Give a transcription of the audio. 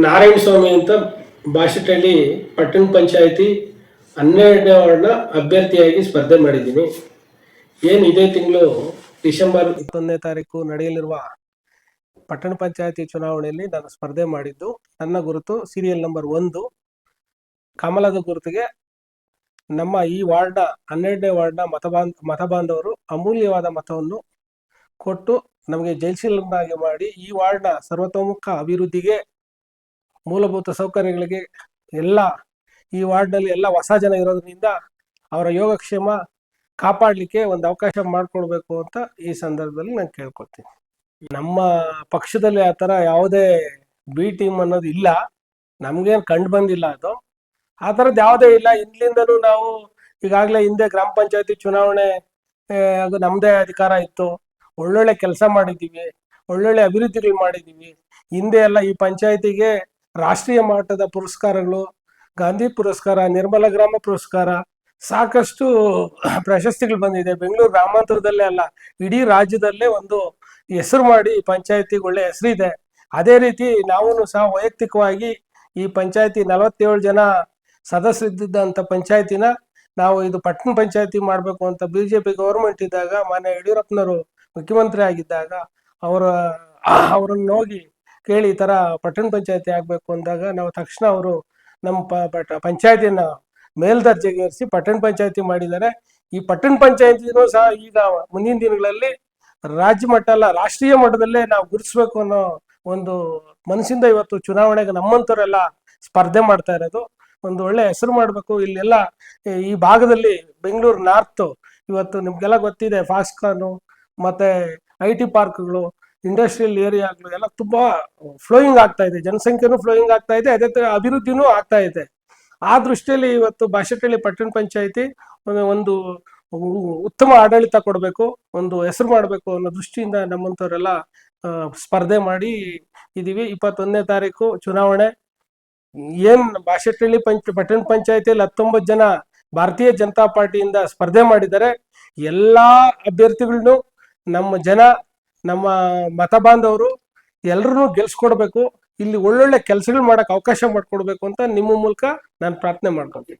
ನಾರಾಯಣ ಸ್ವಾಮಿ ಅಂತ ಬಾಶೆಟ್ಟಹಳ್ಳಿ ಪಟ್ಟಣ ಪಂಚಾಯಿತಿ 12ನೇ ವಾರ್ಡ್ನ ಅಭ್ಯರ್ಥಿಯಾಗಿ ಸ್ಪರ್ಧೆ ಮಾಡಿದ್ದೀನಿ. ಏನು ಇದೇ ತಿಂಗಳು ಡಿಸೆಂಬರ್ 21ನೇ ತಾರೀಕು ನಡೆಯಲಿರುವ ಪಟ್ಟಣ ಪಂಚಾಯಿತಿ ಚುನಾವಣೆಯಲ್ಲಿ ನಾನು ಸ್ಪರ್ಧೆ ಮಾಡಿದ್ದು. ನನ್ನ ಗುರುತು ಸೀರಿಯಲ್ ನಂಬರ್ 1. ಕಮಲದ ಗುರುತಿಗೆ ನಮ್ಮ ಈ ವಾರ್ಡ್ನ 12ನೇ ವಾರ್ಡ್ನ ಮತಬಾಂಧವರು ಅಮೂಲ್ಯವಾದ ಮತವನ್ನು ಕೊಟ್ಟು ನಮಗೆ ಜಯಶೀಲನಾಗಿ ಮಾಡಿ ಈ ವಾರ್ಡ್ನ ಸರ್ವತೋಮುಖ ಅಭಿವೃದ್ಧಿಗೆ, ಮೂಲಭೂತ ಸೌಕರ್ಯಗಳಿಗೆ ಎಲ್ಲ ಈ ವಾರ್ಡ್ನಲ್ಲಿ ಎಲ್ಲ ಹೊಸ ಜನ ಇರೋದ್ರಿಂದ ಅವರ ಯೋಗಕ್ಷೇಮ ಕಾಪಾಡಲಿಕ್ಕೆ ಒಂದು ಅವಕಾಶ ಮಾಡಿಕೊಡ್ಬೇಕು ಅಂತ ಈ ಸಂದರ್ಭದಲ್ಲಿ ನಾನು ಕೇಳ್ಕೊತೀನಿ. ನಮ್ಮ ಪಕ್ಷದಲ್ಲಿ ಆ ಥರ ಯಾವುದೇ ಬಿ ಟೀಮ್ ಅನ್ನೋದು ಇಲ್ಲ, ನಮಗೇನು ಕಂಡು ಬಂದಿಲ್ಲ. ಅದು ಆ ಥರದ್ದು ಯಾವುದೇ ಇಲ್ಲ. ಇಲ್ಲಿಂದನೂ ನಾವು ಈಗಾಗಲೇ ಹಿಂದೆ ಗ್ರಾಮ ಪಂಚಾಯತಿ ಚುನಾವಣೆ ಅದು ನಮ್ಮದೇ ಅಧಿಕಾರ ಇತ್ತು. ಒಳ್ಳೊಳ್ಳೆ ಕೆಲಸ ಮಾಡಿದ್ದೀವಿ, ಒಳ್ಳೊಳ್ಳೆ ಅಭಿವೃದ್ಧಿಗಳು ಮಾಡಿದ್ದೀವಿ. ಹಿಂದೆ ಎಲ್ಲ ಈ ಪಂಚಾಯತಿಗೆ ರಾಷ್ಟ್ರೀಯ ಮಟ್ಟದ ಪುರಸ್ಕಾರಗಳು, ಗಾಂಧಿ ಪುರಸ್ಕಾರ, ನಿರ್ಮಲ ಗ್ರಾಮ ಪುರಸ್ಕಾರ, ಸಾಕಷ್ಟು ಪ್ರಶಸ್ತಿಗಳು ಬಂದಿದೆ. ಬೆಂಗಳೂರು ಗ್ರಾಮಾಂತರದಲ್ಲೇ ಅಲ್ಲ, ಇಡೀ ರಾಜ್ಯದಲ್ಲೇ ಒಂದು ಹೆಸರು ಮಾಡಿ ಈ ಪಂಚಾಯತಿಗೆ ಒಳ್ಳೆ ಹೆಸರಿದೆ. ಅದೇ ರೀತಿ ನಾವು ಸಹ ವೈಯಕ್ತಿಕವಾಗಿ ಈ ಪಂಚಾಯತಿ 47 ಜನ ಸದಸ್ಯರಿದ್ದಂಥ ಪಂಚಾಯತಿನ ನಾವು ಇದು ಪಟ್ಟಣ ಪಂಚಾಯತಿ ಮಾಡಬೇಕು ಅಂತ BJP ಗೌರ್ಮೆಂಟ್ ಇದ್ದಾಗ, ಮಾನ್ಯ ಯಡಿಯೂರಪ್ಪನವರು ಮುಖ್ಯಮಂತ್ರಿ ಆಗಿದ್ದಾಗ ಅವರನ್ನು ಹೋಗಿ ಕೇಳಿ ಈ ಥರ ಪಟ್ಟಣ ಪಂಚಾಯತಿ ಆಗಬೇಕು ಅಂದಾಗ ನಾವು ತಕ್ಷಣ ಅವರು ನಮ್ಮ ಪಂಚಾಯತಿನ ಮೇಲ್ದರ್ಜೆಗೆ ಏರಿಸಿ ಪಟ್ಟಣ ಪಂಚಾಯತಿ ಮಾಡಿದ್ದಾರೆ. ಈ ಪಟ್ಟಣ ಪಂಚಾಯತಿನೂ ಸಹ ಈಗ ಮುಂದಿನ ದಿನಗಳಲ್ಲಿ ರಾಜ್ಯ ಮಟ್ಟ ಅಲ್ಲ, ರಾಷ್ಟ್ರೀಯ ಮಟ್ಟದಲ್ಲೇ ನಾವು ಗುರುತಿಸ್ಬೇಕು ಅನ್ನೋ ಒಂದು ಮನಸ್ಸಿಂದ ಇವತ್ತು ಚುನಾವಣೆಗೆ ನಮ್ಮಂಥವರೆಲ್ಲ ಸ್ಪರ್ಧೆ ಮಾಡ್ತಾ ಇರೋದು. ಒಂದು ಒಳ್ಳೆ ಹೆಸರು ಮಾಡಬೇಕು. ಇಲ್ಲೆಲ್ಲ ಈ ಭಾಗದಲ್ಲಿ ಬೆಂಗಳೂರು ನಾರ್ತ್ ಇವತ್ತು ನಿಮ್ಗೆಲ್ಲ ಗೊತ್ತಿದೆ, ಫಾಸ್ಕಾನು ಮತ್ತೆ IT ಪಾರ್ಕ್ಗಳು, ಇಂಡಸ್ಟ್ರಿಯಲ್ ಏರಿಯಾಗಳು ಎಲ್ಲ ತುಂಬಾ ಫ್ಲೋಯಿಂಗ್ ಆಗ್ತಾ ಇದೆ. ಜನಸಂಖ್ಯೆನೂ ಫ್ಲೋಯಿಂಗ್ ಆಗ್ತಾ ಇದೆ, ಅದೇ ತರ ಅಭಿವೃದ್ಧಿನೂ ಆಗ್ತಾ ಇದೆ. ಆ ದೃಷ್ಟಿಯಲ್ಲಿ ಇವತ್ತು ಬಾಶೆಟ್ಟಹಳ್ಳಿ ಪಟ್ಟಣ ಪಂಚಾಯತಿ ಒಂದು ಉತ್ತಮ ಆಡಳಿತ ಕೊಡಬೇಕು, ಒಂದು ಹೆಸರು ಮಾಡಬೇಕು ಅನ್ನೋ ದೃಷ್ಟಿಯಿಂದ ನಮ್ಮಂಥವರೆಲ್ಲ ಸ್ಪರ್ಧೆ ಮಾಡಿ ಇದೀವಿ. 21ನೇ ತಾರೀಕು ಚುನಾವಣೆ. ಏನ್ ಬಾಶೆಟ್ಟಹಳ್ಳಿ ಪಟ್ಟಣ ಪಂಚಾಯತಿಯಲ್ಲಿ 19 ಜನ ಭಾರತೀಯ ಜನತಾ ಪಾರ್ಟಿಯಿಂದ ಸ್ಪರ್ಧೆ ಮಾಡಿದ್ದಾರೆ. ಎಲ್ಲಾ ಅಭ್ಯರ್ಥಿಗಳನ್ನು ನಮ್ಮ ಜನ, ನಮ್ಮ ಮತ ಬಾಂಧವರು ಎಲ್ಲರೂ ಗೆಲ್ಸ್ಕೊಡ್ಬೇಕು. ಇಲ್ಲಿ ಒಳ್ಳೊಳ್ಳೆ ಕೆಲಸಗಳು ಮಾಡಕ್ ಅವಕಾಶ ಮಾಡ್ಕೊಡ್ಬೇಕು ಅಂತ ನಿಮ್ಮ ಮೂಲಕ ನಾನು ಪ್ರಾರ್ಥನೆ ಮಾಡ್ಕೊತೀನಿ.